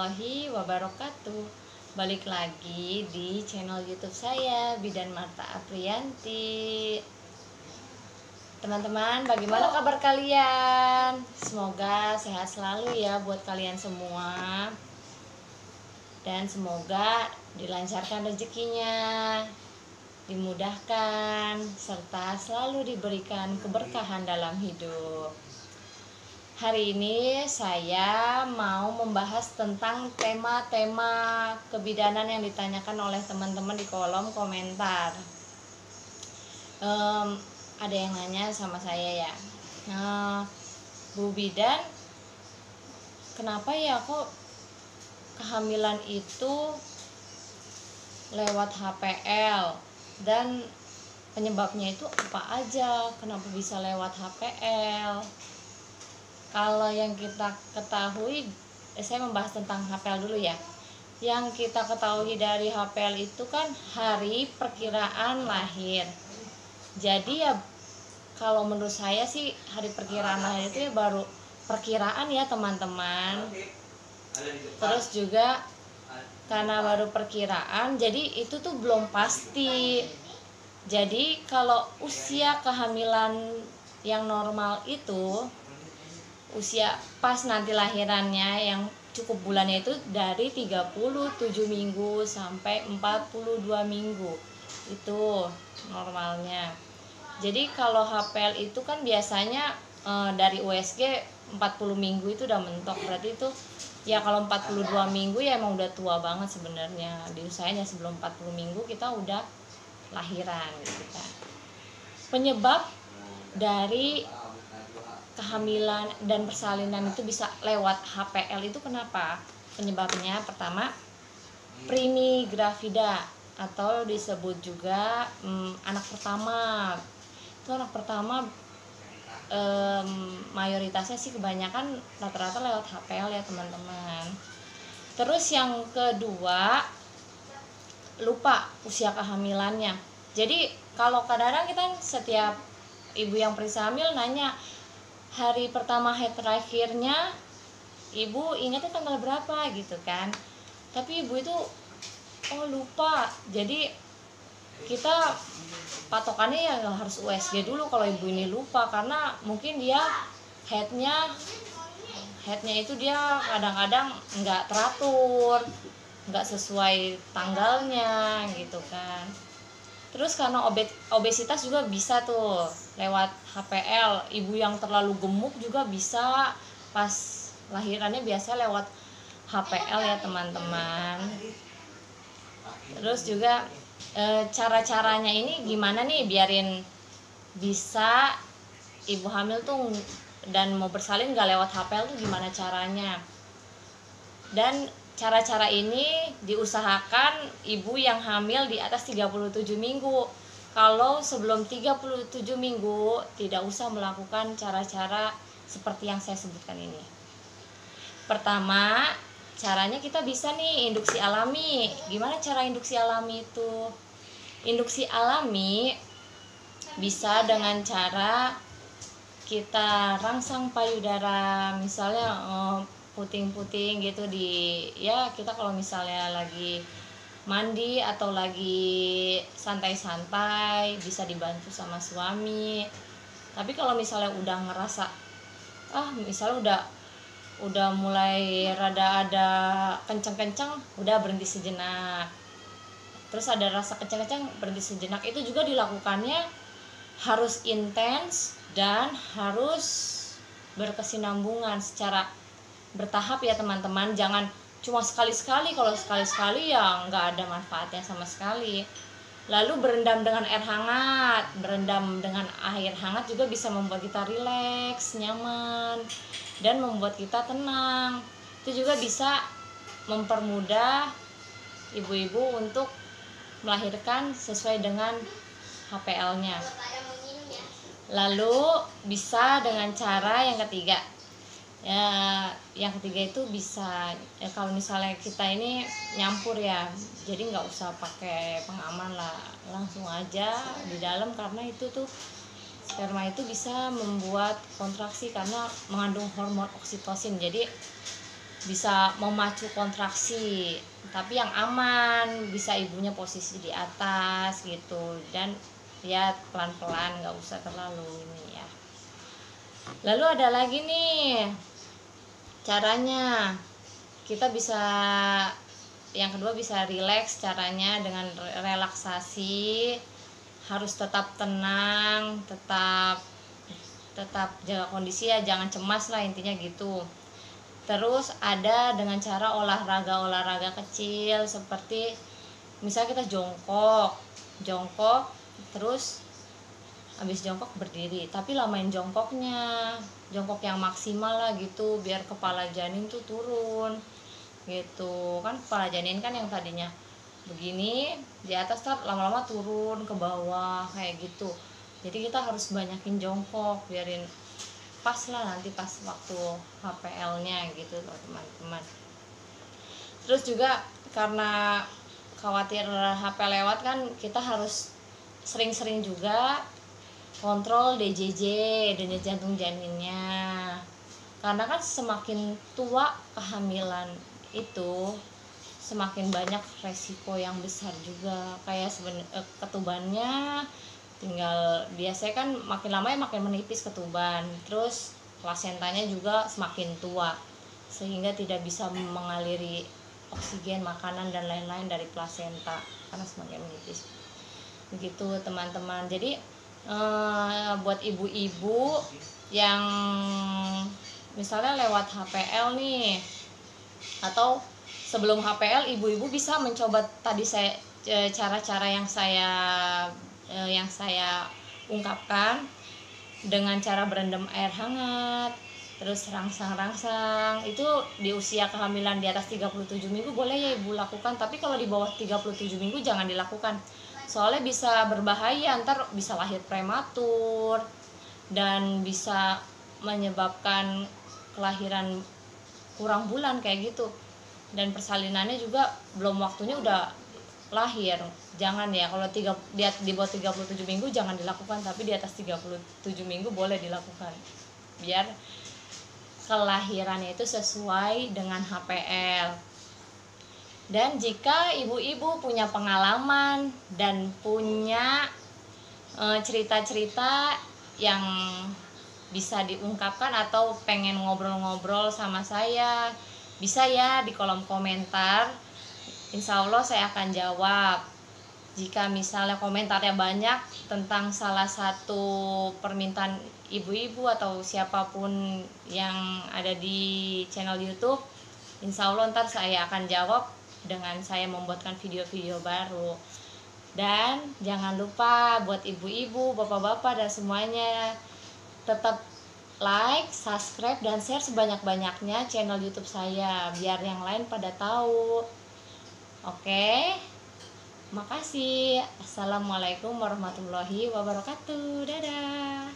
warahmatullahi wabarakatuh. Balik lagi di channel YouTube saya, Bidan Marta Apriyanti. Teman-teman, bagaimana kabar kalian? Semoga sehat selalu ya buat kalian semua. Dan semoga dilancarkan rezekinya, dimudahkan, serta selalu diberikan keberkahan dalam hidup. Hari ini saya mau membahas tentang tema-tema kebidanan yang ditanyakan oleh teman-teman di kolom komentar. Ada yang nanya sama saya ya, Bu Bidan, kenapa ya kok kehamilan itu lewat HPL, dan penyebabnya itu apa aja, kenapa bisa lewat HPL? Kalau yang kita ketahui, saya membahas tentang HPL dulu ya. Yang kita ketahui dari HPL itu kan hari perkiraan lahir. Jadi ya kalau menurut saya sih hari perkiraan lahir itu ya baru perkiraan ya teman-teman. Terus juga karena baru perkiraan, jadi itu tuh belum pasti. Jadi kalau usia kehamilan yang normal itu, usia pas nanti lahirannya yang cukup bulannya itu dari 37 minggu sampai 42 minggu. Itu normalnya. Jadi kalau HPL itu kan biasanya dari USG 40 minggu itu udah mentok. Berarti itu ya kalau 42 minggu ya emang udah tua banget sebenarnya. Diusahain ya sebelum 40 minggu kita udah lahiran gitu kan. Penyebab dari kehamilan dan persalinan itu bisa lewat HPL itu kenapa? Penyebabnya pertama, primigravida atau disebut juga anak pertama. Itu anak pertama mayoritasnya sih kebanyakan rata-rata lewat HPL ya teman-teman. Terus yang kedua, lupa usia kehamilannya. Jadi kalau kadang-kadang kita setiap ibu yang periksa hamil nanya, hari pertama head terakhirnya ibu ingatnya tanggal berapa gitu kan, tapi ibu itu lupa. Jadi kita patokannya ya harus USG dulu kalau ibu ini lupa, karena mungkin dia headnya itu dia kadang-kadang nggak teratur, nggak sesuai tanggalnya gitu kan. Terus karena obesitas juga bisa tuh lewat HPL. Ibu yang terlalu gemuk juga bisa pas lahirannya biasa lewat HPL ya teman-teman. Terus juga cara-caranya ini gimana nih biarin bisa ibu hamil tuh dan mau bersalin gak lewat HPL tuh gimana caranya? Dan cara-cara ini diusahakan ibu yang hamil di atas 37 minggu. Kalau sebelum 37 minggu tidak usah melakukan cara-cara seperti yang saya sebutkan ini. Pertama, caranya kita bisa nih induksi alami. Gimana cara induksi alami itu? Induksi alami bisa dengan cara kita rangsang payudara, misalnya puting-puting gitu ya kita kalau misalnya lagi mandi atau lagi santai-santai bisa dibantu sama suami. Tapi kalau misalnya udah ngerasa misalnya udah mulai rada ada kenceng-kenceng, udah berhenti sejenak. Terus ada rasa kenceng-kenceng, berhenti sejenak. Itu juga dilakukannya harus intens dan harus berkesinambungan secara bertahap ya teman-teman. Jangan cuma sekali-sekali. Kalau sekali-sekali ya nggak ada manfaatnya sama sekali. Lalu berendam dengan air hangat, berendam dengan air hangat juga bisa membuat kita rileks, nyaman, dan membuat kita tenang. Itu juga bisa mempermudah ibu-ibu untuk melahirkan sesuai dengan HPL-nya. Lalu bisa dengan cara yang ketiga. Yang ketiga itu bisa kalau misalnya kita ini nyampur ya, jadi nggak usah pakai pengaman lah, langsung aja di dalam, karena itu tuh sperma itu bisa membuat kontraksi karena mengandung hormon oksitosin. Jadi bisa memacu kontraksi, tapi yang aman, bisa ibunya posisi di atas gitu, dan ya pelan-pelan, nggak usah terlalu ini ya. Lalu ada lagi nih caranya, kita bisa yang kedua bisa rileks, caranya dengan relaksasi, harus tetap tenang, tetap jaga kondisi ya, jangan cemas lah intinya gitu. Terus ada dengan cara olahraga kecil, seperti misalnya kita jongkok terus habis jongkok berdiri, tapi lamain jongkoknya, jongkok yang maksimal lah gitu, biar kepala janin tuh turun gitu kan. Kepala janin kan yang tadinya begini di atas, kan lama-lama turun ke bawah kayak gitu. Jadi kita harus banyakin jongkok, biarin pas lah nanti pas waktu HPL-nya gitu loh teman-teman. Terus juga karena khawatir HP lewat kan, kita harus sering-sering juga kontrol DJJ, denyut jantung janinnya. Karena kan semakin tua kehamilan itu, semakin banyak resiko yang besar juga, kayak ketubannya tinggal, biasanya kan makin lama ya makin menipis ketuban, terus plasentanya juga semakin tua sehingga tidak bisa mengaliri oksigen, makanan dan lain-lain dari plasenta karena semakin menipis begitu teman-teman. Jadi buat ibu-ibu yang misalnya lewat HPL nih, atau sebelum HPL, ibu-ibu bisa mencoba tadi cara-cara yang saya ungkapkan, dengan cara berendam air hangat, terus rangsang-rangsang. Itu di usia kehamilan di atas 37 minggu boleh ya ibu lakukan, tapi kalau di bawah 37 minggu jangan dilakukan, soalnya bisa berbahaya, ntar bisa lahir prematur dan bisa menyebabkan kelahiran kurang bulan kayak gitu, dan persalinannya juga belum waktunya udah lahir. Jangan ya, kalau di bawah 37 minggu jangan dilakukan, tapi di atas 37 minggu boleh dilakukan, biar kelahirannya itu sesuai dengan HPL. Dan jika ibu-ibu punya pengalaman dan punya cerita-cerita yang bisa diungkapkan atau pengen ngobrol-ngobrol sama saya, bisa ya di kolom komentar. Insya Allah saya akan jawab. Jika misalnya komentarnya banyak tentang salah satu permintaan ibu-ibu atau siapapun yang ada di channel YouTube, insya Allah ntar saya akan jawab dengan saya membuatkan video-video baru. Dan jangan lupa buat ibu-ibu, bapak-bapak dan semuanya, tetap like, subscribe, dan share sebanyak-banyaknya channel YouTube saya biar yang lain pada tahu. Oke, makasih. Assalamualaikum warahmatullahi wabarakatuh. Dadah.